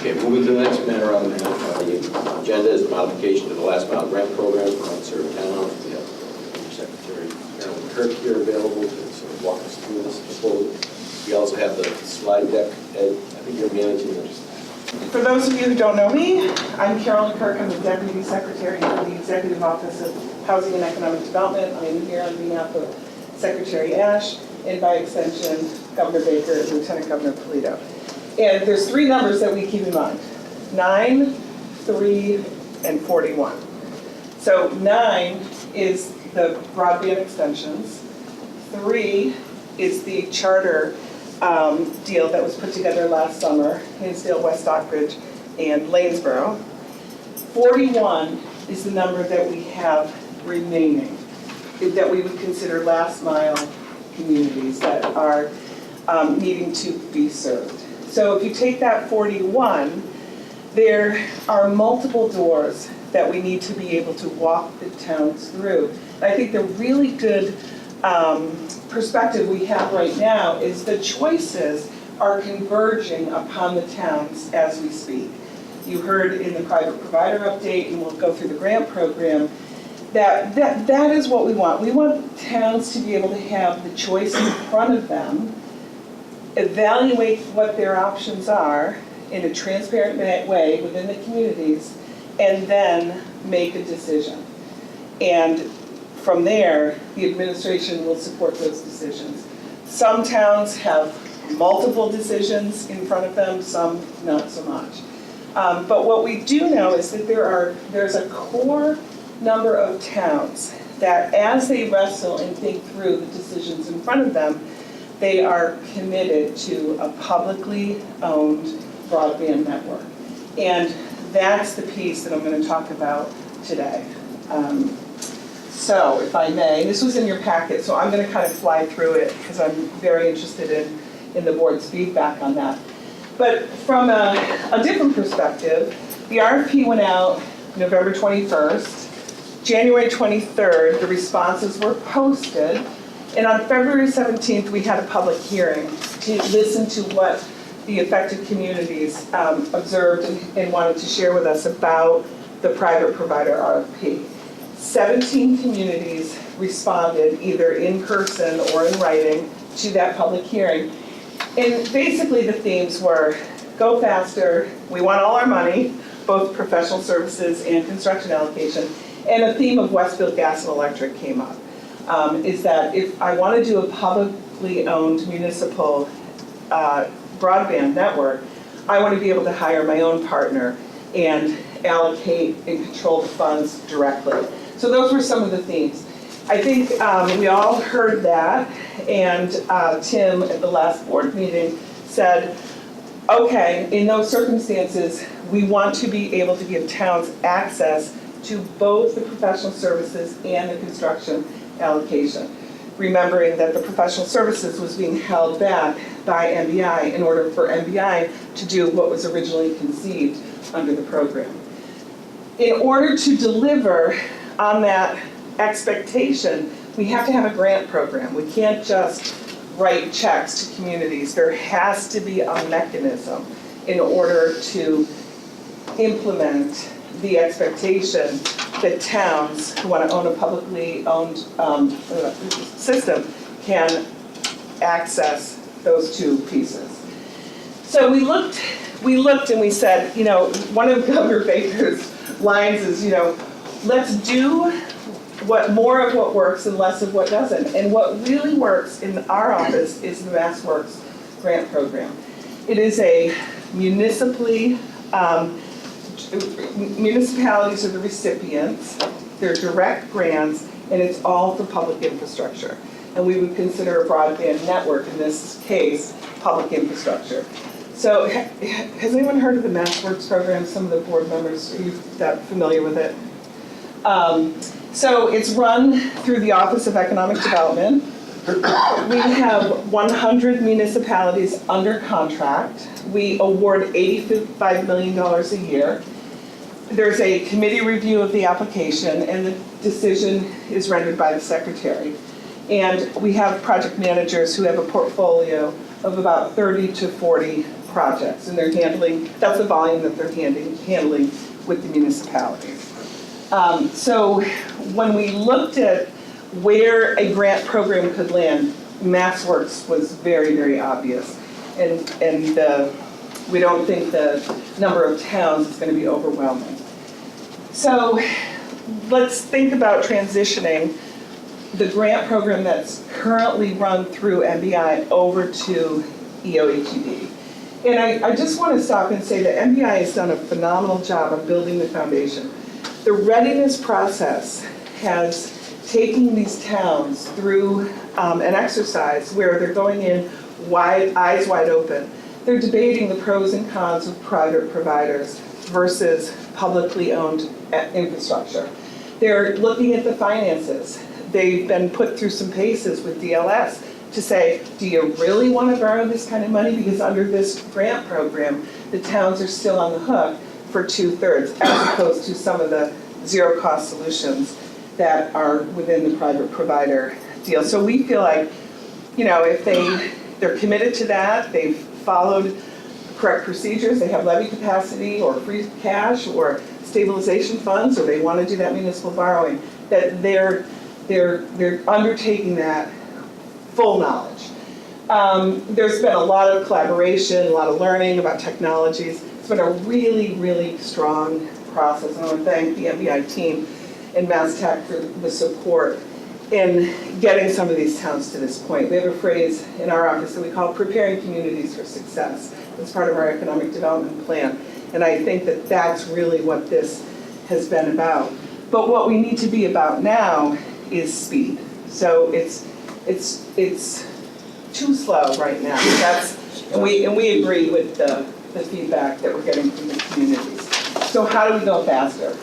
Okay, moving to the next matter on the agenda is the modification to the last mile grant program for unserved towns. We have Secretary Carolyn Kirk here available to sort of walk us through this proposal. We also have the slide deck. Ed, I think you're managing this. For those of you who don't know me, I'm Carolyn Kirk. I'm the Deputy Secretary for the Executive Office of Housing and Economic Development. I'm here on behalf of Secretary Ash and by extension, Governor Baker and Lieutenant Governor Polito. And there's three numbers that we keep in mind: 9, 3, and 41. So 9 is the broadband extensions. 3 is the charter deal that was put together last summer, Hinsdale, West Stockbridge, and Lanesboro. 41 is the number that we have remaining, that we would consider last mile communities that are needing to be served. So if you take that 41, there are multiple doors that we need to be able to walk the towns through. And I think the really good perspective we have right now is the choices are converging upon the towns as we speak. You heard in the private provider update, and we'll go through the grant program, that is what we want. We want towns to be able to have the choice in front of them, evaluate what their options are in a transparent way within the communities, and then make a decision. And from there, the administration will support those decisions. Some towns have multiple decisions in front of them, some not so much. But what we do know is that there's a core number of towns that as they wrestle and think through the decisions in front of them, they are committed to a publicly owned broadband network. And that's the piece that I'm going to talk about today. So if I may, this was in your packet, so I'm going to kind of fly through it because I'm very interested in the board's feedback on that. But from a different perspective, the RFP went out November 21st. January 23rd, the responses were posted. And on February 17th, we had a public hearing to listen to what the affected communities observed and wanted to share with us about the private provider RFP. 17 communities responded either in person or in writing to that public hearing. And basically the themes were, go faster, we want all our money, both professional services and construction allocation. And a theme of Westfield Gas and Electric came up, is that if I want to do a publicly owned municipal broadband network, I want to be able to hire my own partner and allocate and control the funds directly. So those were some of the themes. I think we all heard that, and Tim at the last board meeting said, okay, in those circumstances, we want to be able to give towns access to both the professional services and the construction allocation, remembering that the professional services was being held back by MBI in order for MBI to do what was originally conceived under the program. In order to deliver on that expectation, we have to have a grant program. We can't just write checks to communities. There has to be a mechanism in order to implement the expectation that towns who want to own a publicly owned system can access those two pieces. So we looked and we said, you know, one of Governor Baker's lines is, you know, let's do more of what works and less of what doesn't. And what really works in our office is the MassWorks grant program. It is a municipalities are the recipients, they're direct grants, and it's all for public infrastructure. And we would consider a broadband network, in this case, public infrastructure. So has anyone heard of the MassWorks program? Some of the board members, are you that familiar with it? So it's run through the Office of Economic Development. We have 100 municipalities under contract. We award $85 million a year. There's a committee review of the application, and the decision is rendered by the secretary. And we have project managers who have a portfolio of about 30 to 40 projects, and they're handling, that's the volume that they're handling with the municipalities. So when we looked at where a grant program could land, MassWorks was very, very obvious. And we don't think the number of towns is going to be overwhelming. So let's think about transitioning the grant program that's currently run through MBI over to EOHED. And I just want to stop and say that MBI has done a phenomenal job of building the foundation. The readiness process has taken these towns through an exercise where they're going in eyes wide open. They're debating the pros and cons of private providers versus publicly owned infrastructure. They're looking at the finances. They've been put through some paces with DLS to say, do you really want to borrow this kind of money? Because under this grant program, the towns are still on the hook for 2/3, as opposed to some of the zero-cost solutions that are within the private provider deal. So we feel like, you know, if they're committed to that, they've followed correct procedures, they have levy capacity or free cash or stabilization funds, or they want to do that municipal borrowing, that they're undertaking that full knowledge. There's been a lot of collaboration, a lot of learning about technologies. It's been a really, really strong process, and I want to thank the MBI team and MassTech for the support in getting some of these towns to this point. We have a phrase in our office that we call preparing communities for success. It's part of our economic development plan, and I think that that's really what this has been about. But what we need to be about now is speed. So it's too slow right now. And we agree with the feedback that we're getting from the communities. So how do we go faster?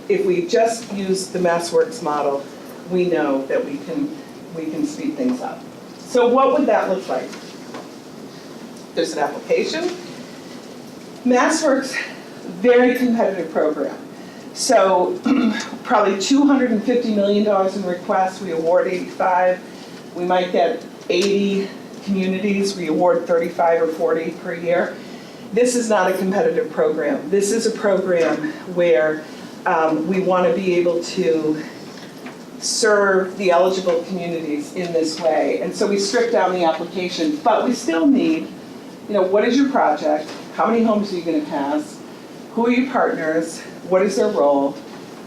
If we just use the MassWorks model, we know that we can speed things up. So what would that look like? There's an application. MassWorks, very competitive program. So probably $250 million in requests, we award 85. We might get 80 communities, we award 35 or 40 per year. This is not a competitive program. This is a program where we want to be able to serve the eligible communities in this way. And so we strip down the application, but we still need, you know, what is your project? How many homes are you going to pass? Who are your partners? What is their role?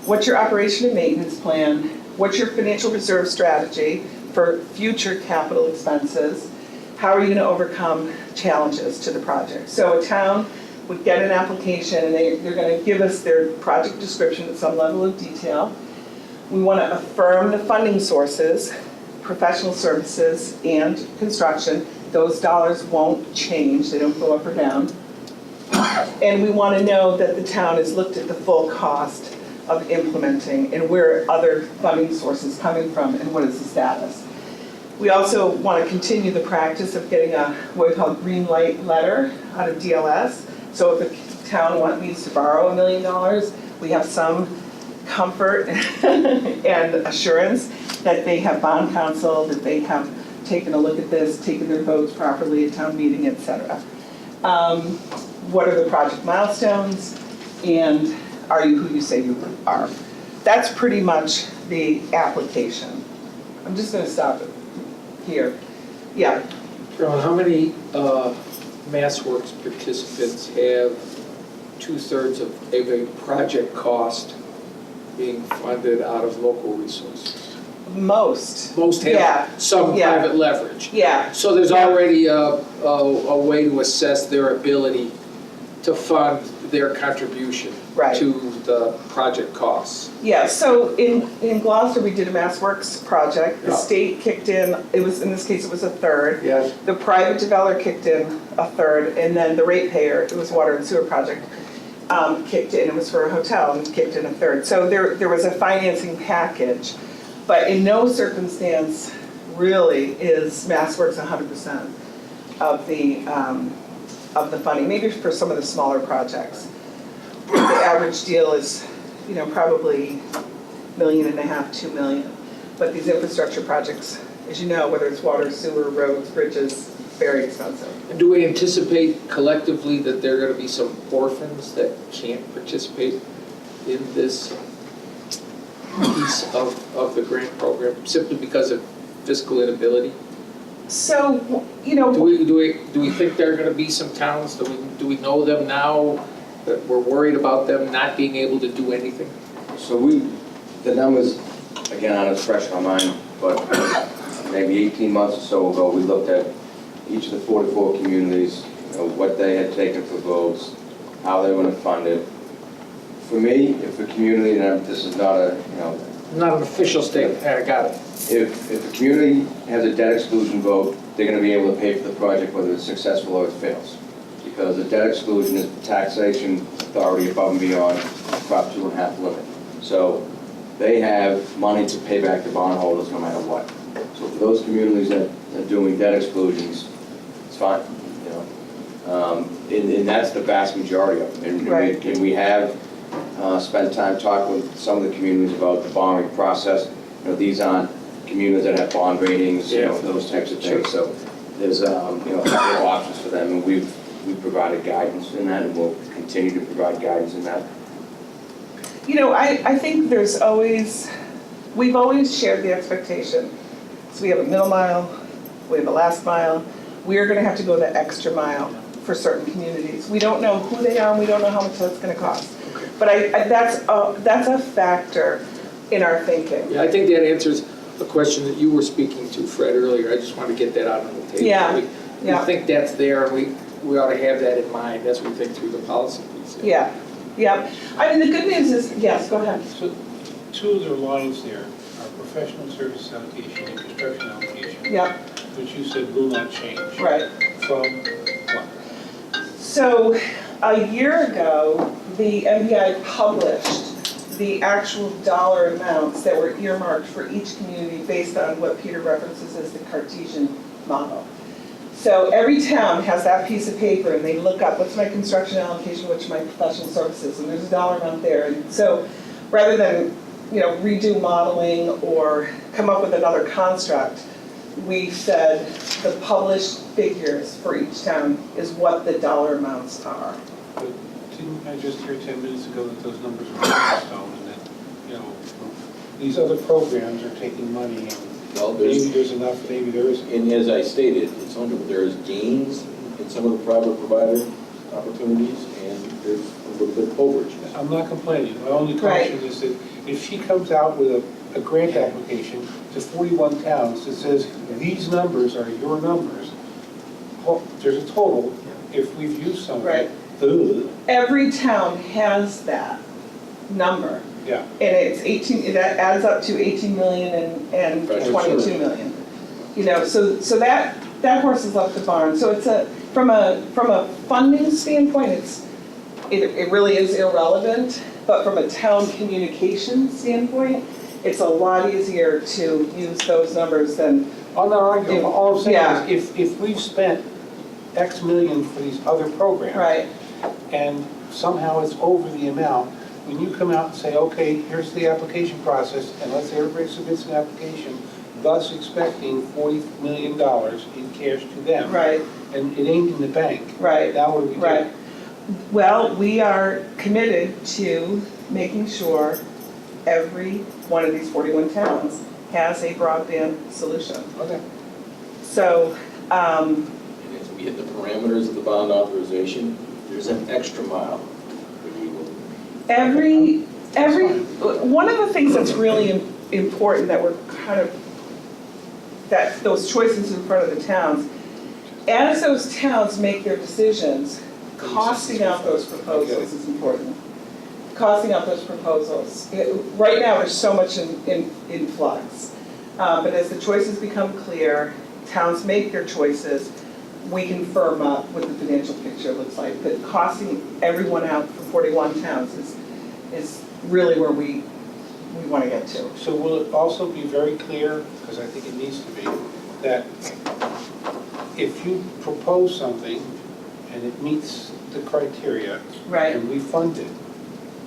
What's your operation and maintenance plan? What's your financial reserve strategy for future capital expenses? How are you going to overcome challenges to the project? So a town would get an application and they're going to give us their project description at some level of detail. We want to affirm the funding sources, professional services and construction. Those dollars won't change, they don't go up or down. And we want to know that the town has looked at the full cost of implementing and where other funding sources coming from and what is the status. We also want to continue the practice of getting what we call green light letter out of DLS. So if a town needs to borrow $1 million, we have some comfort and assurance that they have bond counsel, that they have taken a look at this, taken their votes properly at town meeting, et cetera. What are the project milestones, and are you who you say you are? That's pretty much the application. I'm just going to stop it here. Yeah. Carolyn, how many MassWorks participants have 2/3 of a project cost being funded out of local resources? Most. Most have some private leverage. Yeah. So there's already a way to assess their ability to fund their contribution to the project costs. Yeah, so in Gloucester, we did a MassWorks project. The state kicked in, in this case, it was 1/3. Yes. The private developer kicked in 1/3, and then the ratepayer, it was water and sewer project, kicked in. It was for a hotel and kicked in 1/3. So there was a financing package, but in no circumstance really is MassWorks 100% of the funding. Maybe for some of the smaller projects. The average deal is, you know, probably $1.5 million, $2 million. But these infrastructure projects, as you know, whether it's water, sewer, roads, bridges, very expensive. And do we anticipate collectively that there are going to be some orphans that can't participate in this piece of the grant program simply because of fiscal inability? So, you know. Do we think there are going to be some towns, do we know them now, that we're worried about them not being able to do anything? So the numbers, again, aren't as fresh on mine, but maybe 18 months or so ago, we looked at each of the 44 communities, you know, what they had taken for votes, how they were going to fund it. For me, if a community, and this is not a, you know, Not an official statement, I got it. if a community has a debt exclusion vote, they're going to be able to pay for the project whether it's successful or it fails. Because the debt exclusion is the taxation authority above and beyond Prop 2.5 limit. So they have money to pay back the bondholders no matter what. So for those communities that are doing debt exclusions, it's fine, you know. And that's the vast majority of them. Right. And we have spent time talking with some of the communities about the bonding process. You know, these aren't communities that have bond ratings, you know, those types of things. So there's, you know, a couple of options for them, and we've provided guidance in that, and we'll continue to provide guidance in that. You know, I think we've always shared the expectation. So we have a middle mile, we have a last mile. We're going to have to go the extra mile for certain communities. We don't know who they are, and we don't know how much that's going to cost. Okay. But that's a factor in our thinking. Yeah, I think that answers the question that you were speaking to, Fred, earlier. I just want to get that out on the table. Yeah, We think that's there, and we ought to have that in mind as we think through the policy piece. Yeah, yeah. I mean, the good news is, yes, go ahead. So, two of the lines there are professional service allocation and construction allocation. Yeah, Which you said will not change. right. From what? So a year ago, the MBI published the actual dollar amounts that were earmarked for each community based on what Peter references as the Cartesian model. So every town has that piece of paper, and they look up, what's my construction allocation, what's my professional services, and there's a dollar amount there. And so rather than, you know, redo modeling or come up with another construct, we said the published figures for each town is what the dollar amounts are. But didn't I just hear 10 minutes ago that those numbers were milestone and that, you know, these other programs are taking money and Well, maybe there's enough, maybe there isn't. And as I stated, there's gains in some of the private provider opportunities, and there's a little bit of overage. I'm not complaining. My only Right. caution is that if she comes out with a grant application to 41 towns that says, these numbers are your numbers, there's a total, if we've used some of Right. it, Every town has that number. yeah. And it's 18, that adds up to 18 million and Right. 22 million. You know, so that horse has left the barn. So it's from a funding standpoint, it really is irrelevant. But from a town communication standpoint, it's a lot easier to use those numbers than, I'm not arguing, all I'm Yeah. saying is if we've spent X million for these other programs. right, And somehow it's over the amount, when you come out and say, okay, here's the application process, and let's say everybody submits an application, thus expecting $40 million in cash to them. right, And it ain't in the bank. right, Now what do we do? right. Well, we are committed to making sure every one of these 41 towns has a broadband solution. Okay. So, And as we hit the parameters of the bond authorization, there's an extra mile that we will. one of the things that's really important that we're kind of, that those choices in front of the towns, as those towns make their decisions, costing out those proposals is important. Costing out those proposals. Right now, there's so much in flux. But as the choices become clear, towns make their choices, we can firm up what the financial picture looks like. But costing everyone out for 41 towns is really where we want to get to. So will it also be very clear, because I think it needs to be, that if you propose something and it meets the criteria, Right. and we fund it,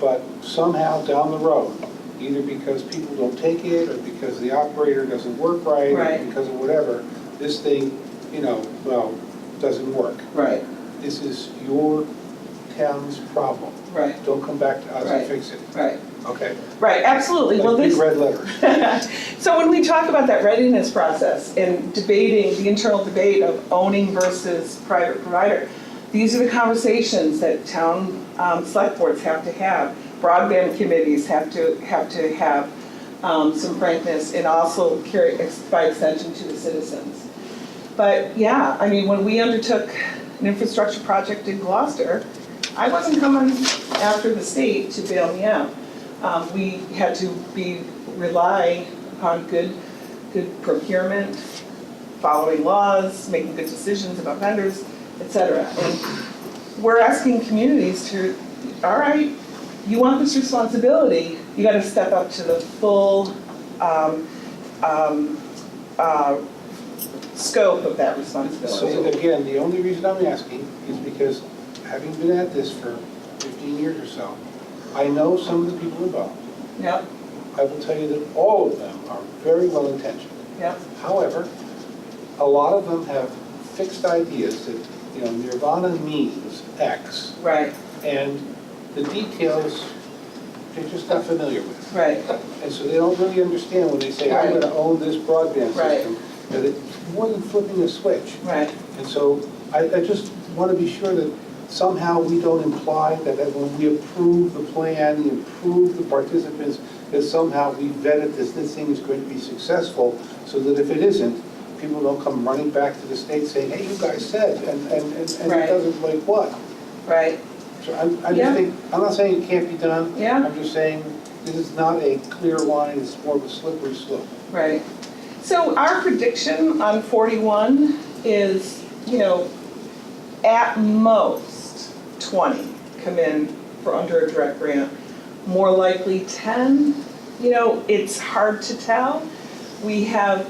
but somehow down the road, either because people don't take it, or because the operator doesn't work right, Right. or because of whatever, this thing, you know, well, doesn't work. Right, This is your town's problem. right, Don't come back to us Right. and fix it. right, Okay? right, absolutely. Well, Like big this, red letters. so when we talk about that readiness process and debating, the internal debate of owning versus private provider, these are the conversations that town select boards have to have. Broadband committees have to have some frankness and also carry, by extension, to the citizens. But yeah, I mean, when we undertook an infrastructure project in Gloucester, I wasn't coming after the state to bail me out. We had to rely upon good procurement, following laws, making good decisions about vendors, et cetera. And we're asking communities to, all right, you want this responsibility, you gotta step up to the full scope of that responsibility. So again, the only reason I'm asking is because having been at this for 15 years or so, I know some of the people involved. Yep, I will tell you that all of them are very well intentioned. yep, However, a lot of them have fixed ideas that, nirvana means X, right, and the details they're just not familiar with. right, And so they don't really understand when they say, I'm Right. going to own this broadband Right. system, that it's more than flipping a switch. right, And so I just want to be sure that somehow we don't imply that when we approve the plan, we approve the participants, that somehow we vetted this thing is going to be successful, so that if it isn't, people don't come running back to the state saying, hey, you guys said, and Right. it doesn't, like what? right, So I Yeah. just think, I'm not saying it can't be done. Yeah. I'm just saying this is not a clear line, it's more of a slippery slope. right. So our prediction on 41 is, at most 20 come in for under a direct grant. More likely 10, it's hard to tell. We have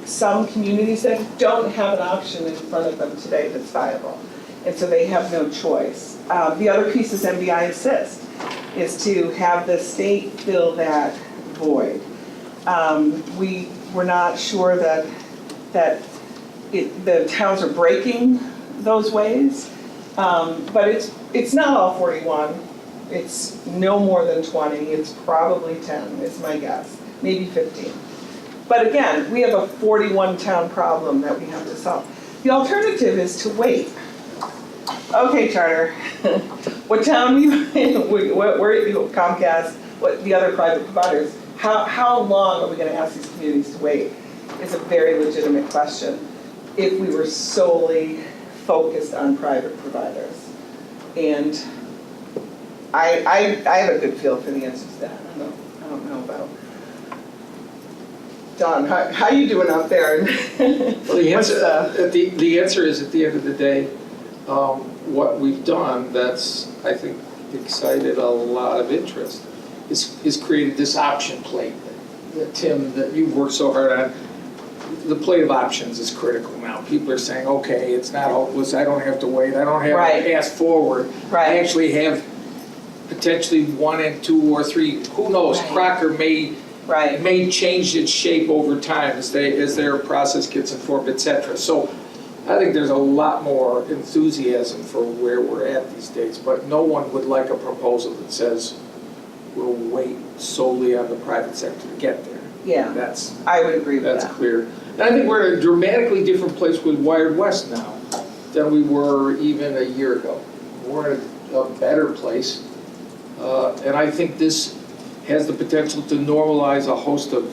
some communities that don't have an option in front of them today that's viable, and so they have no choice. The other piece is MBI Assist, is to have the state fill that void. We're not sure that the towns are breaking those ways, but it's not all 41. It's no more than 20. It's probably 10 is my guess, maybe 15. But again, we have a 41 town problem that we have to solve. The alternative is to wait. Okay, Charter, what town are you in? Where are you, Comcast, what the other private providers? How long are we gonna ask these communities to wait? Is a very legitimate question if we were solely focused on private providers. And I have a good feel for the answer to that. I don't know about. Don, how you doing out there? Well, the answer is, at the end of the day, what we've done that's, I think, excited a lot of interest is created this option plate that Tim, that you've worked so hard on. The plate of options is critical now. People are saying, okay, it's not hopeless, I don't have to wait, I don't have Right. to ask forward. Right. I actually have potentially 1 and 2 or 3, who knows, Right. Crocker may Right, may change its shape over time as their process gets informed, et cetera. So I think there's a lot more enthusiasm for where we're at these days, but no one would like a proposal that says we'll wait solely on the private sector to get there. yeah, That's I would agree with that. clear. And I think we're in a dramatically different place with WiredWest now than we were even a year ago. We're in a better place, and I think this has the potential to normalize a host of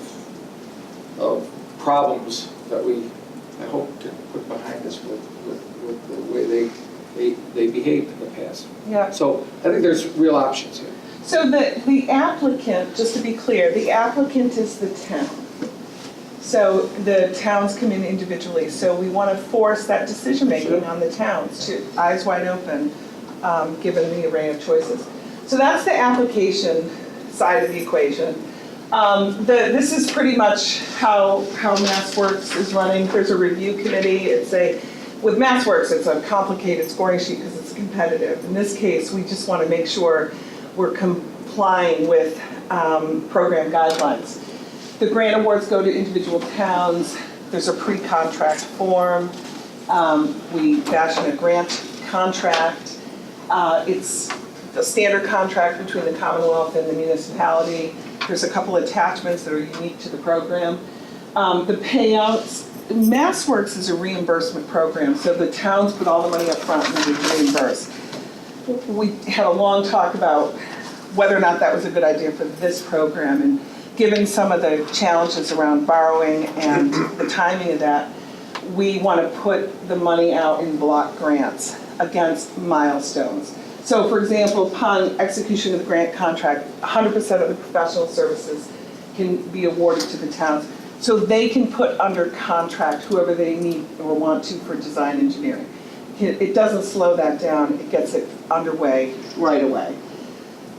problems that I hope to put behind us with the way they behaved in the past. Yeah. So I think there's real options here. So the applicant, just to be clear, the applicant is the town. So the towns come in individually. So we want to force that decision-making on the towns to eyes wide open, given the array of choices. So that's the application side of the equation. This is pretty much how MassWorks is running. There's a review committee. With MassWorks, it's a complicated scoring sheet because it's competitive. In this case, we just want to make sure we're complying with program guidelines. The grant awards go to individual towns. There's a pre-contract form. We fashion a grant contract. It's a standard contract between the Commonwealth and the municipality. There's a couple attachments that are unique to the program. The payouts, MassWorks is a reimbursement program, so the towns put all the money up front and we reimburse. We had a long talk about whether or not that was a good idea for this program, and given some of the challenges around borrowing and the timing of that, we want to put the money out in block grants against milestones. So for example, upon execution of the grant contract, 100% of the professional services can be awarded to the towns. So they can put under contract whoever they need or want to for design engineering. It doesn't slow that down, it gets it underway right away.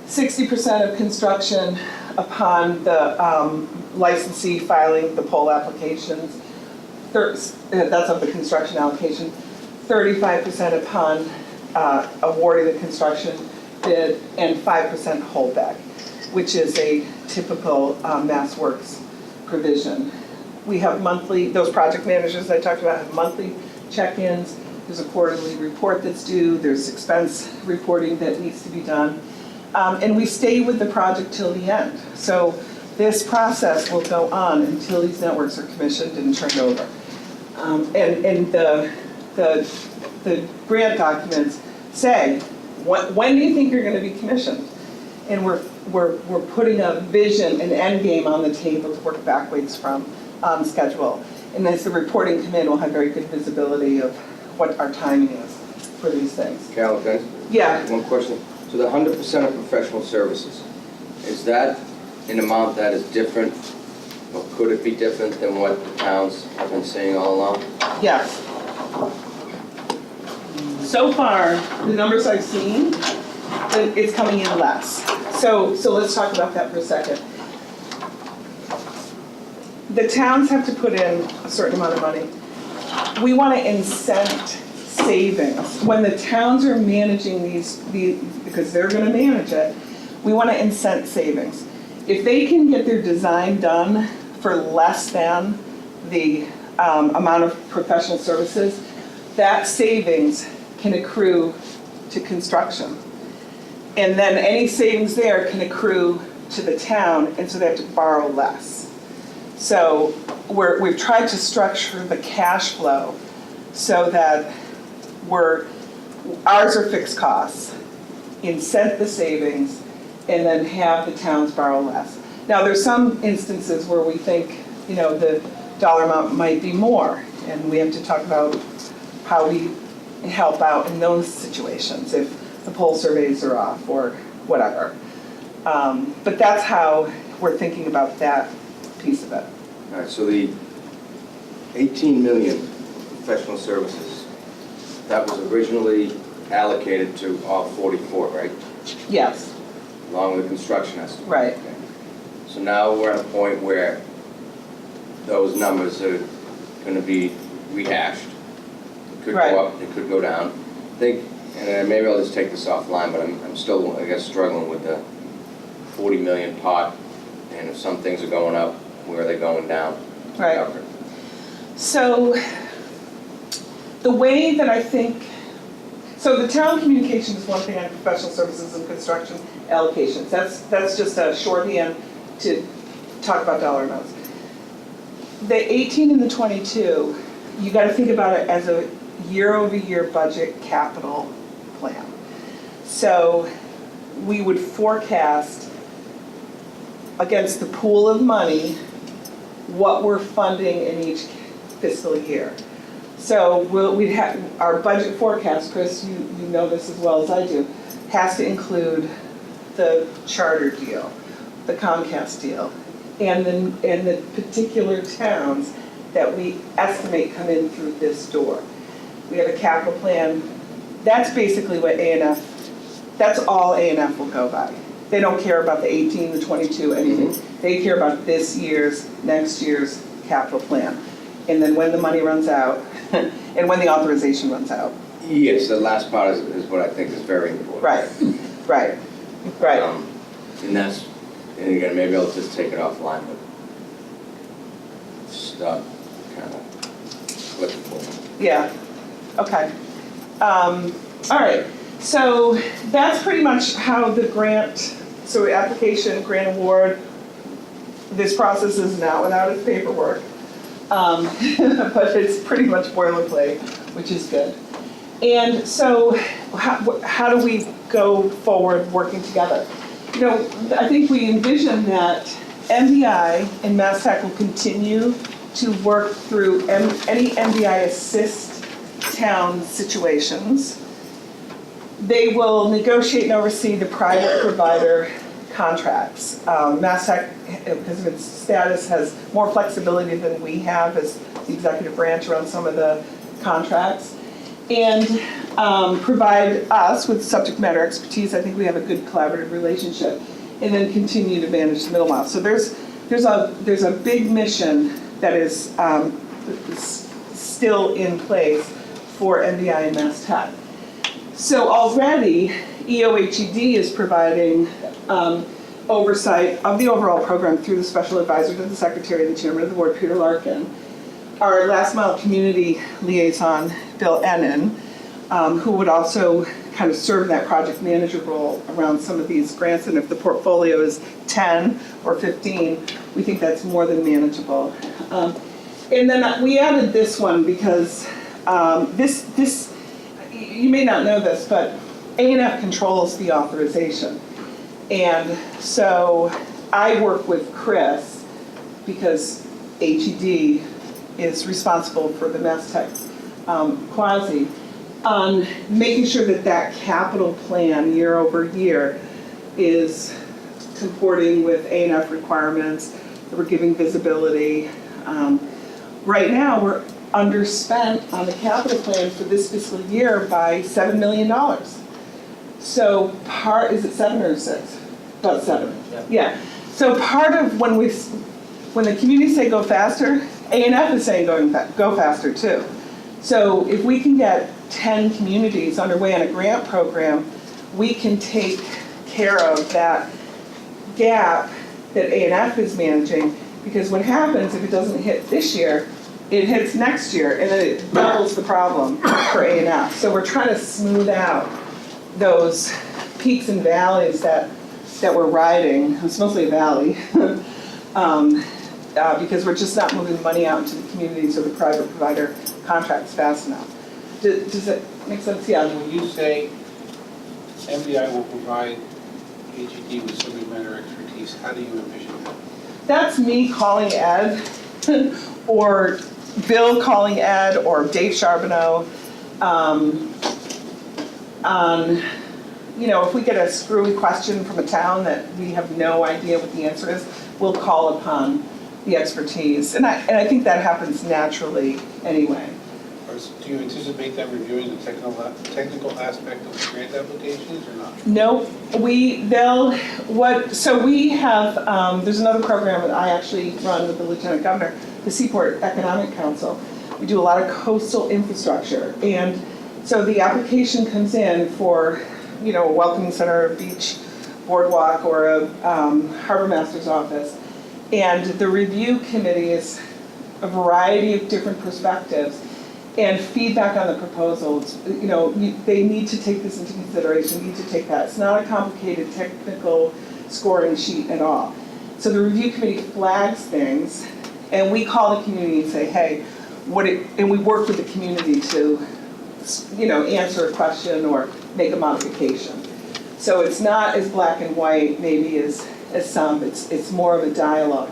60% of construction upon the licensee filing the pole applications, that's of the construction allocation, 35% upon awarding the construction bid, and 5% holdback, which is a typical MassWorks provision. We have monthly, those project managers I talked about have monthly check-ins, there's a quarterly report that's due, there's expense reporting that needs to be done, and we stay with the project till the end. So this process will go on until these networks are commissioned and turned over. And the grant documents say, when do you think you're going to be commissioned? And we're putting a vision, an end game on the table to work backwards from schedule. And as the reporting come in, we'll have very good visibility of what our timing is for these things. Carolyn, can I- Yeah. one question. So the 100% of professional services, is that an amount that is different, or could it be different than what the towns have been saying all along? Yes. So far, the numbers I've seen, it's coming in less. So let's talk about that for a second. The towns have to put in a certain amount of money. We want to incent savings. When the towns are managing these, because they're going to manage it, we want to incent savings. If they can get their design done for less than the amount of professional services, that savings can accrue to construction. And then any savings there can accrue to the town, and so they have to borrow less. So we've tried to structure the cash flow so that ours are fixed costs, incent the savings, and then have the towns borrow less. Now, there's some instances where we think, the dollar amount might be more, and we have to talk about how we help out in those situations, if the pole surveys are off or whatever. But that's how we're thinking about that piece of it. All right, so the 18 million professional services, that was originally allocated to all 44, right? Yes, Along with the construction estimate. right. Okay. So now we're at a point where those numbers are going to be rehashed. It could Right. go up, it could go down. I think, and maybe I'll just take this offline, but I'm still, I guess, struggling with the 40 million pot, and if some things are going up, where are they going down? Right. So the way that I think, so the town communication is one thing on professional services and construction allocations. That's just a shorthand to talk about dollar amounts. The 18 and the 22, you got to think about it as a year-over-year budget capital plan. So we would forecast against the pool of money what we're funding in each fiscal year. So we'd have our budget forecast, Chris, you know this as well as I do, has to include the charter deal, the Comcast deal, and the particular towns that we estimate come in through this door. We have a capital plan. That's basically what A&F, that's all A&F will go by. They don't care about the 18, the 22, anything. They care about this year's, next year's capital plan. And then when the money runs out, and when the authorization runs out. Yes, the last part is what I think is very important. Right. And that's, and again, maybe I'll just take it offline, but stop kind of clicking for me. Yeah. Okay. All right, so that's pretty much how the grant, so application, grant award, this process is now without its paperwork. But it's pretty much boilerplate, which is good. And so how do we go forward working together? You know, I think we envision that MDI and Mass Tech will continue to work through any MDI assist town situations. They will negotiate and oversee the private provider contracts. Mass Tech, because of its status, has more flexibility than we have as the executive branch around some of the contracts. And provide us with subject matter expertise. I think we have a good collaborative relationship. And then continue to manage the middle mile. So there's a big mission that is still in place for MDI and Mass Tech. So already, EOHED is providing oversight of the overall program through the special advisor to the secretary and the chairman of the board, Peter Larkin. Our last mile community liaison, Bill Ennin, who would also kind of serve that project manager role around some of these grants. And if the portfolio is 10 or 15, we think that's more than manageable. And then we added this one because this, you may not know this, but A&F controls the authorization. And so I work with Chris because HED is responsible for the Mass Tech quasi on making sure that that capital plan year over year is comporting with A&F requirements, that we're giving visibility. Right now, we're underspent on the capital plan for this fiscal year by $7 million. So is it 7 or 6? About 7. Yeah. So part of when the communities say go faster, A&F is saying go faster too. So if we can get 10 communities underway on a grant program, we can take care of that gap that A&F is managing, because what happens if it doesn't hit this year, it hits next year, and then it doubles the problem for A&F. So we're trying to smooth out those peaks and valleys that we're riding. It's mostly a valley. Because we're just not moving money out into the communities or the private provider contracts fast enough. Does that make sense? Yeah. When you say MDI will provide HED with subject matter expertise, how do you envision that? That's me calling Ed, or Bill calling Ed, or Dave Charbonneau. If we get a screwy question from a town that we have no idea what the answer is, we'll call upon the expertise. And I think that happens naturally anyway. Do you anticipate them reviewing the technical aspect of the grant applications or not? No, so we have, there's another program that I actually run with the Lieutenant Governor, the Seaport Economic Council. We do a lot of coastal infrastructure. And so the application comes in for, a welcoming center, a beach boardwalk, or a harbor master's office. And the review committee is a variety of different perspectives and feedback on the proposals. They need to take this into consideration, need to take that. It's not a complicated technical scoring sheet at all. So the review committee flags things, and we call the community and say, hey, and we work with the community to, answer a question or make a modification. So it's not as black and white maybe as some, it's more of a dialogue.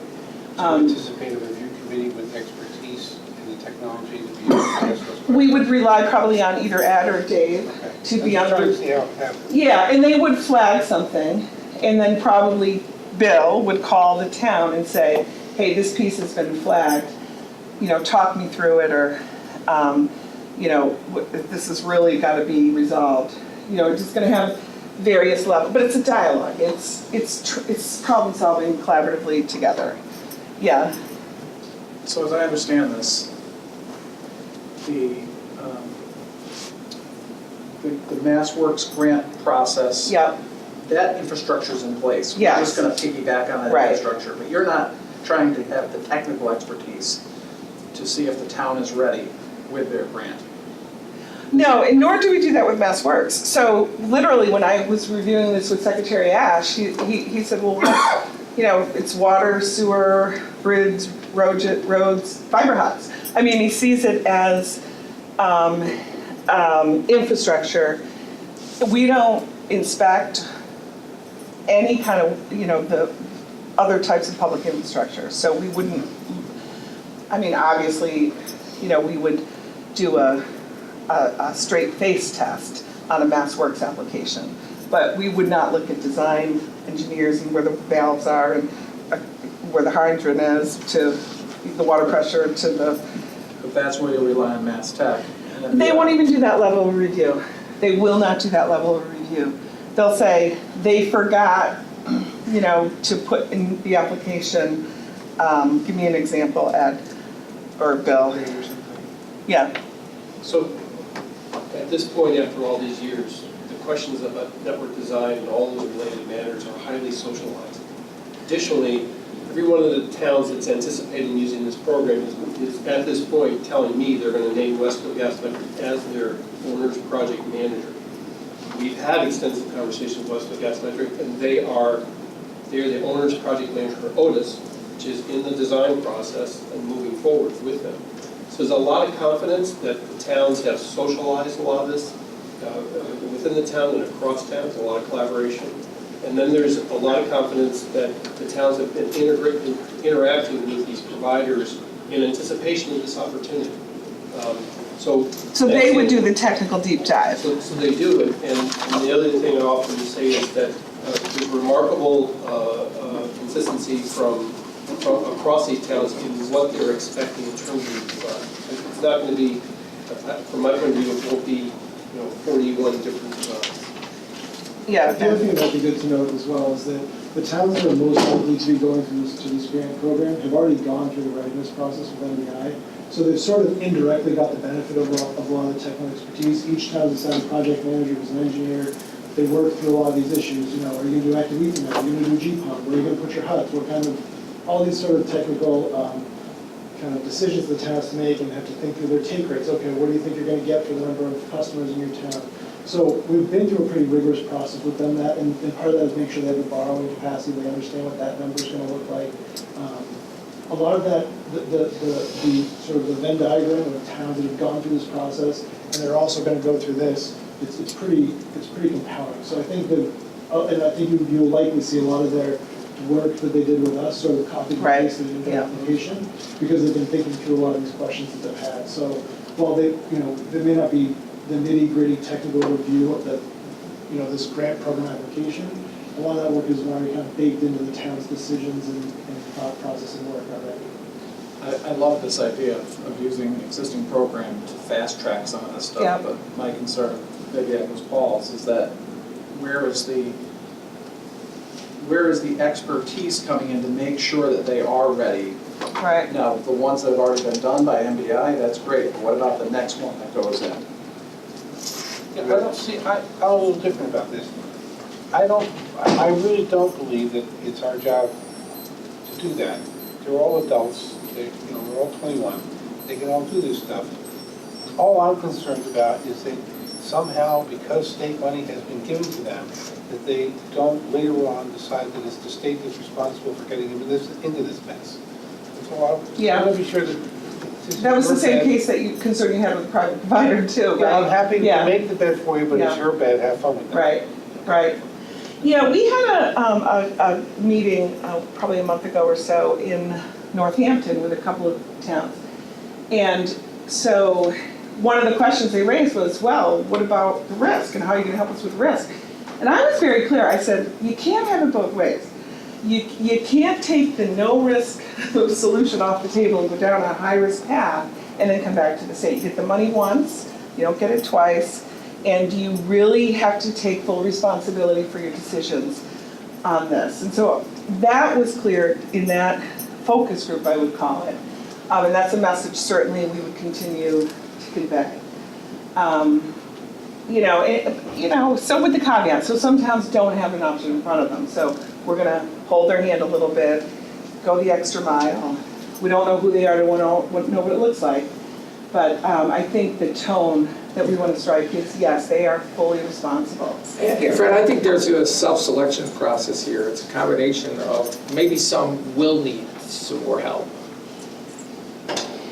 Do you anticipate a review committee with expertise in the technology to be able to address those questions? We would rely probably on either Ed or Dave to be on trying to the... see how it happens. Yeah, and they would flag something, and then probably Bill would call the town and say, hey, this piece has been flagged, talk me through it, or, this has really got to be resolved. We're just going to have various levels, but it's a dialogue. It's problem solving collaboratively together. Yeah. So as I understand this, the MassWorks grant process, Yep. that infrastructure's in place. Yes. We're just going to piggyback on that Right. infrastructure, but you're not trying to have the technical expertise to see if the town is ready with their grant. No, and nor do we do that with Mass Works. So literally, when I was reviewing this with Secretary Ash, he said, well, you know, it's water, sewer, bridges, roads, fiber huts. I mean, he sees it as infrastructure. We don't inspect any kind of, you know, the other types of public infrastructure. So we wouldn't, I mean, obviously, you know, we would do a straight face test on a Mass Works application. But we would not look at design engineers and where the valves are and where the hydrant is to the water pressure to the. But that's where you rely on Mass Tech. They won't even do that level of review. They will not do that level of review. They'll say they forgot, you know, to put in the application. Give me an example, Ed or Bill. Yeah. So at this point, after all these years, the questions about network design and all those related matters are highly socialized. Additionally, every one of the towns that's anticipating using this program is at this point telling me they're going to name Westfield Gas Metric as their owner's project manager. We've had extensive conversations with Westfield Gas Metric, and they're the owner's project manager for Otis, which is in the design process and moving forward with them. So there's a lot of confidence that the towns have socialized a lot of this within the town and across towns, a lot of collaboration. And then there's a lot of confidence that the towns have been interacting with these providers in anticipation of this opportunity. So they would do the technical deep dive. So they do, and the other thing I often say is that there's remarkable consistency from across these towns in what they're expecting in terms of design. It's not going to be, from my point of view, it won't be 41 different designs. Yeah. The other thing that would be good to note as well is that the towns that are most likely to be going through this grant program have already gone through the readiness process with MBI. So they've sort of indirectly got the benefit of a lot of the technical expertise. Each town has assigned a project manager who's an engineer. They work through a lot of these issues. You know, are you going to do active Ethernet? Are you going to do GPON? Where are you going to put your huts? What kind of, all these sort of technical kind of decisions the town has to make and have to think through their take rates. Okay, what do you think you're going to get for the number of customers in your town? So we've been through a pretty rigorous process with them, and part of that is make sure they have the borrowing capacity, they understand what that number is going to look like. A lot of that, the sort of the Venn diagram of towns that have gone through this process, and they're also going to go through this, it's pretty compelling. So I think that, and I think you'll likely see a lot of their work that they did with us sort of copied and pasted into the application, because they've been thinking through a lot of these questions that they've had. So while they may not be the nitty-gritty technical review of the, this grant program application, a lot of that work is already kind of baked into the town's decisions and thought process and work already. I love this idea of using an existing program to fast track some of this stuff, Yeah. but my concern, maybe that was Paul's, is that where is the expertise coming in to make sure that they are ready? Right. Now, the ones that have already been done by MBI, that's great, but what about the next one that goes in? Yeah, I don't see, I'm a little different about this. I really don't believe that it's our job to do that. They're all adults, they're all 21, they can all do this stuff. All I'm concerned about is that somehow, because state money has been given to them, that they don't later on decide that it's the state that's responsible for getting into this mess. That's all I want to be sure that. That was the same case concern you had with the private provider too, right? Yeah, I'm happy to make the bed for you, but it's your bed, have fun with that. Right. Yeah, we had a meeting probably a month ago or so in Northampton with a couple of towns. And so one of the questions they raised was, well, what about the risk and how are you going to help us with risk? And I was very clear. I said, you can't have it both ways. You can't take the no-risk solution off the table and go down a high-risk path and then come back to the state. You get the money once, you don't get it twice, and you really have to take full responsibility for your decisions on this. And so that was clear in that focus group, I would call it. And that's a message certainly we would continue to convey. So with the caveat, so some towns don't have an option in front of them. So we're going to hold their hand a little bit, go the extra mile. We don't know who they are to know what it looks like. But I think the tone that we want to strive kids, yes, they are fully responsible. Fred, I think there's a self-selection process here. It's a combination of, maybe some will need some more help.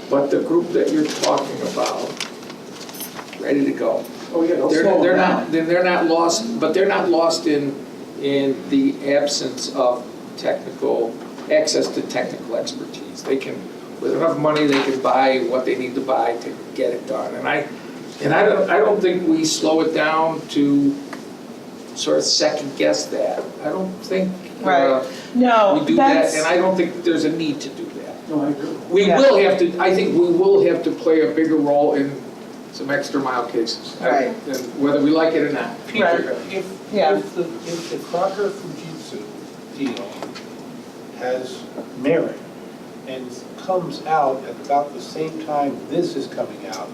But the group that you're talking about, ready to go. Oh, yeah, they'll They're slow they're them not, down. they're not lost, but they're not lost in the absence of access to technical expertise. They can, with enough money, they can buy what they need to buy to get it done. And I don't think we slow it down to sort of second guess that. I don't think Right. No, we do that, that's, and I don't think there's a need to do that. No, I agree. We Yeah. will have to, I think we will have to play a bigger role in some extra mile cases. Right. And whether we like it or not. Peter, if Yeah. the Crocker Fujitsu deal has merit and comes out at about the same time this is coming out,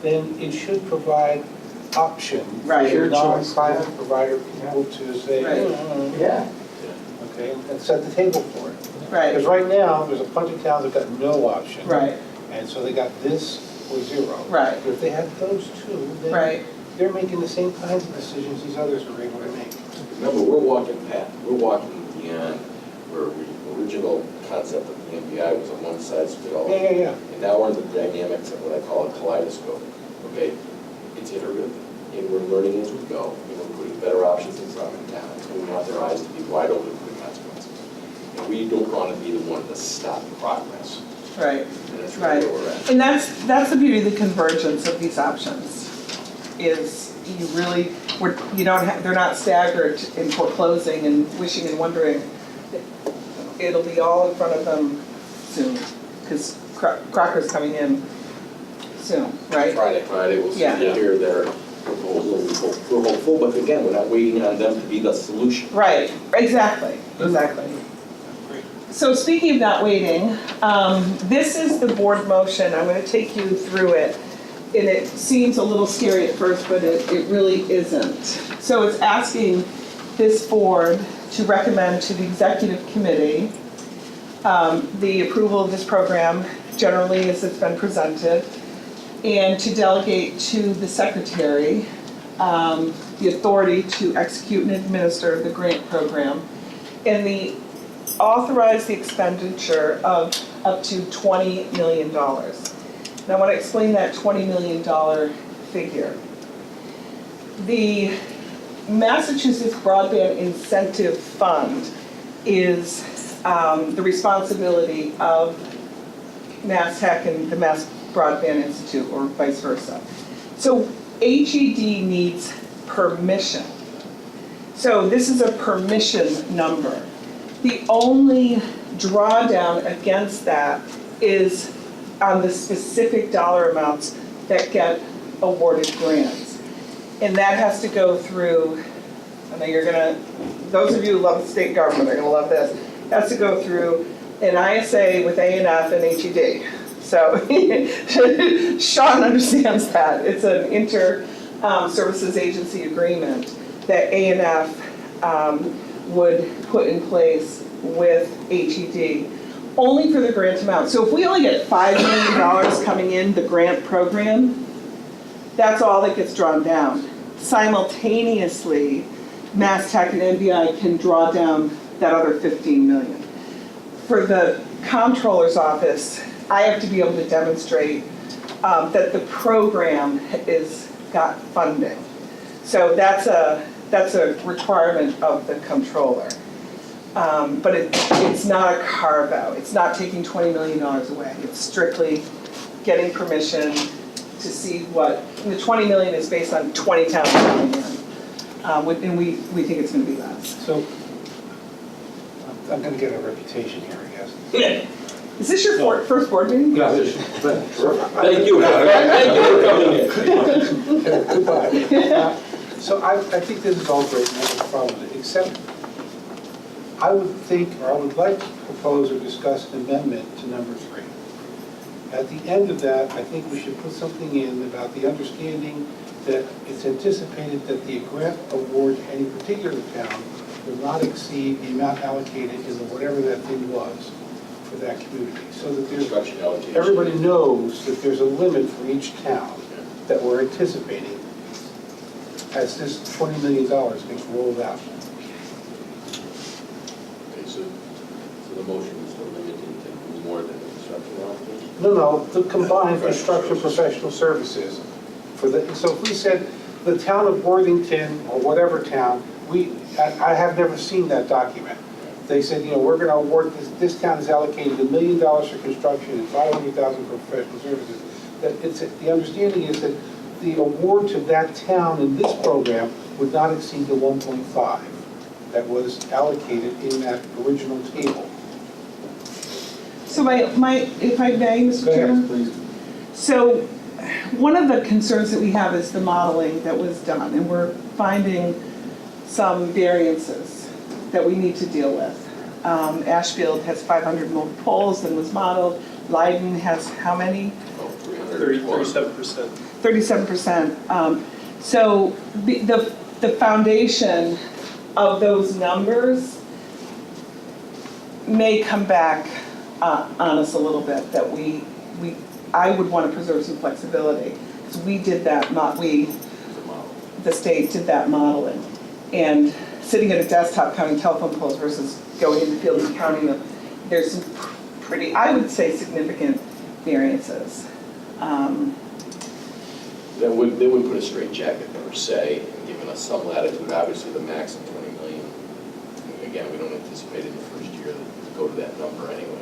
then it should provide option Right. for non-private provider people to say, Right. yeah, okay, and set the table for it. Because right, right now, there's a bunch of towns that got no option. right, And so they got this or zero. Right. But if they had those two, then right, they're making the same kinds of decisions these others are able to make. Remember, we're walking beyond where the original concept of the MBI was a one-size-fits-all. Yeah. And now we're in the dynamics of what I call a kaleidoscope, okay? It's iterative, and we're learning as we go, and we're putting better options in front of towns, and we want their eyes to be wide open for the consequences. And we don't want to be the one to stop progress, right. and that's Right. really where we're at. And that's the beauty of the convergence of these options, is you really, they're not staggered in foreclosing and wishing and wondering. It'll be all in front of them soon, because Crocker's coming in soon, right? Friday, we'll see Yeah. hear their proposal. We're hopeful, but again, we're not waiting on them to be the solution. Right, exactly. So speaking of not waiting, this is the board motion. I'm going to take you through it. And it seems a little scary at first, but it really isn't. So it's asking this board to recommend to the executive committee the approval of this program generally as it's been presented, and to delegate to the secretary the authority to execute and administer the grant program, and authorize the expenditure of up to $20 million. And I want to explain that $20 million figure. The Massachusetts Broadband Incentive Fund is the responsibility of Mass Tech and the Mass Broadband Institute, or vice versa. So HED needs permission. So this is a permission number. The only drawdown against that is on the specific dollar amounts that get awarded grants. And that has to go through, I know those of you who love the state government are gonna love this, it has to go through an ISA with A&F and HED. So Sean understands that. It's an inter-services agency agreement that A&F would put in place with HED, only for the grant amount. So if we only get $5 million coming in the grant program, that's all that gets drawn down. Simultaneously, Mass Tech and NBI can draw down that other $15 million. For the comptroller's office, I have to be able to demonstrate that the program is got funding. So that's a requirement of the comptroller. But it's not a carve out. It's not taking $20 million away. It's strictly getting permission to see and the $20 million is based on 20 towns coming in. And we think it's going to be less. So I'm going to get a reputation here, I guess. Is this your first board meeting? Yeah. Thank you. Thank you for coming in. Goodbye. So I think this is all great, and I have no problem with it, except I would like to propose or discuss an amendment to number 3. At the end of that, I think we should put something in about the understanding that it's anticipated that the grant award to any particular town will not exceed the amount allocated in whatever that thing was for that community. So that Construction allocation. everybody knows that there's a limit for each town. that we're anticipating as this $20 million gets rolled out? Okay, so the motion is to limit it to more than the construction allocation? No, the combined construction professional services for the, so if we said the town of Worthington or whatever town, I have never seen that document. They said, we're gonna award, this town is allocated $1 million for construction and $500,000 for professional services. The understanding is that the award to that town in this program would not exceed the 1.5 that was allocated in that original table. So if I may, Mr. Go ahead, Chairman? please. So one of the concerns that we have is the modeling that was done, and we're finding some variances that we need to deal with. Ashfield has 500 more poles than was modeled. Leiden has how many? 37%. 37%. So the foundation of those numbers may come back on us a little bit, that I would want to preserve some flexibility. Because we did that, the state did that modeling. And sitting at a desktop counting telephone poles versus going in the field and counting them, there's some pretty, I would say, significant variances. They would put a straight jacket per se, and giving us some latitude, obviously the max of 20 million. And again, we don't anticipate in the first year to go to that number anyways,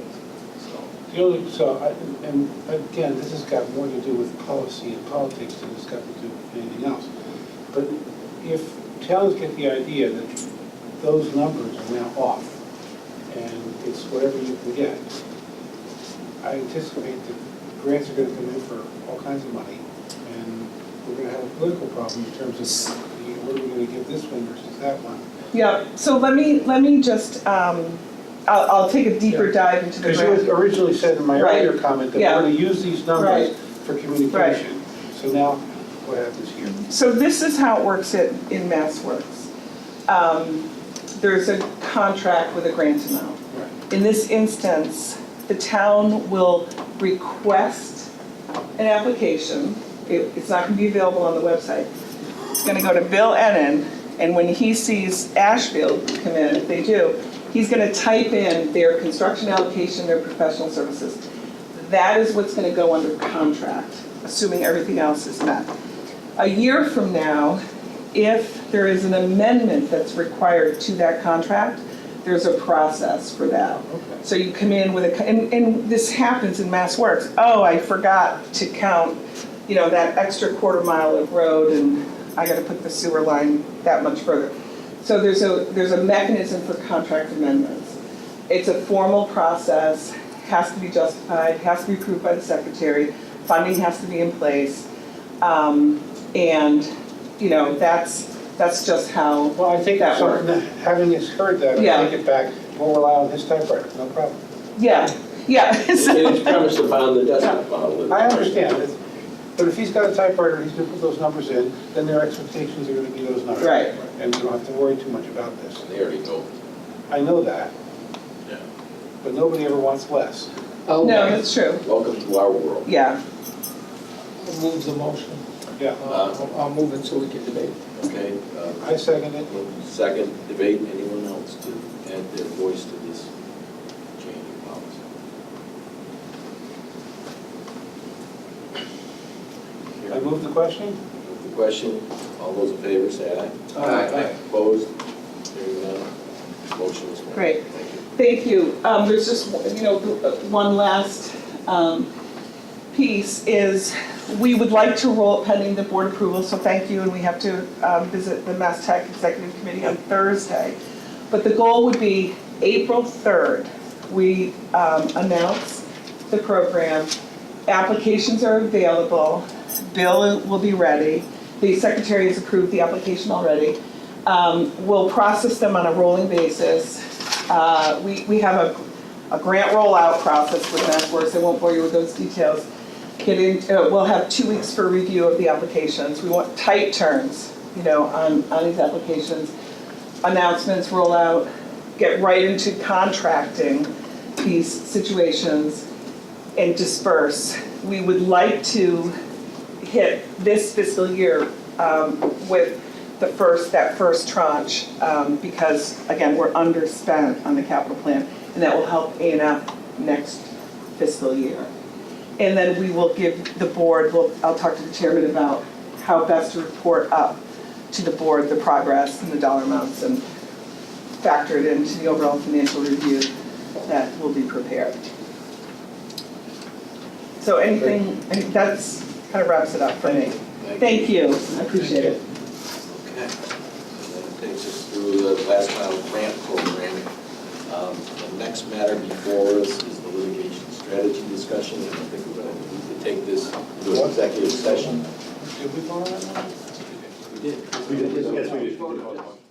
so. And again, this has got more to do with policy and politics than it's got to do with anything else. But if towns get the idea that those numbers are now off, and it's whatever you can get, I anticipate that grants are going to come in for all kinds of money, and we're going to have a political problem in terms of what are we going to give this one versus that one. Yeah, so let me just, I'll take a deeper dive into the Because you had grant. originally said in my Right. earlier comment that Yeah. we're going to use these numbers Right. for communication. So now, what happens here? So this is how it works in MassWorks. There's a contract with a grant amount. Right. In this instance, the town will request an application. It's not going to be available on the website. It's going to go to Bill Ennin, and when he sees Ashfield come in, if they do, he's going to type in their construction allocation, their professional services. That is what's going to go under contract, assuming everything else is met. A year from now, if there is an amendment that's required to that contract, there's a process for that. Okay. So you come in with and this happens in MassWorks. Oh, I forgot to count, that extra quarter mile of road, and I got to put the sewer line that much further. So there's a mechanism for contract amendments. It's a formal process, has to be justified, has to be approved by the secretary, funding has to be in place, and that's just how Well, I think that works. having heard that, Yeah. I take it back, we'll rely on his typewriter, no problem. Yeah. And So- it's premised upon the desktop model. I understand it, but if he's got a typewriter, he's going to put those numbers in, then their expectations are going to be those numbers. Right. And we don't have to worry too much about this. They already know. I know that, Yeah. but nobody ever wants less. I'll No, that's true. Welcome to our world. Yeah. move the motion. Yeah, I'll move it so we can debate. Okay. I second it. Second debate, anyone else to add their voice to this change in policy? I move the question? Move the question, all those in favor say aye. Aye. Opposed? Hearing none, motion is carried. Great. Thank you. Thank you. There's just, one last piece is we would like to roll pending the board approval, so thank you, and we have to visit the Mass Tech Executive Committee on Thursday. But the goal would be April 3rd. We announce the program. Applications are available. Bill will be ready. The secretary has approved the application already. We'll process them on a rolling basis. We have a grant rollout process with MassWorks. I won't bore you with those details. We'll have 2 weeks for review of the applications. We want tight turns, on these applications. Announcements roll out, get right into contracting these situations and disperse. We would like to hit this fiscal year with that first tranche, because again, we're underspent on the capital plan, and that will help A&F next fiscal year. And then we will give the board, I'll talk to the chairman about how best to report up to the board the progress and the dollar amounts, and factor it into the overall financial review that will be prepared. So anything, I think that's kind of wraps it up for me. Thank you, I appreciate it. Okay. So that takes us through the last mile grant program. The next matter before us is the litigation strategy discussion, and I think we're going to need to take this to an executive session. Did we vote on that? We did. Yes, we did.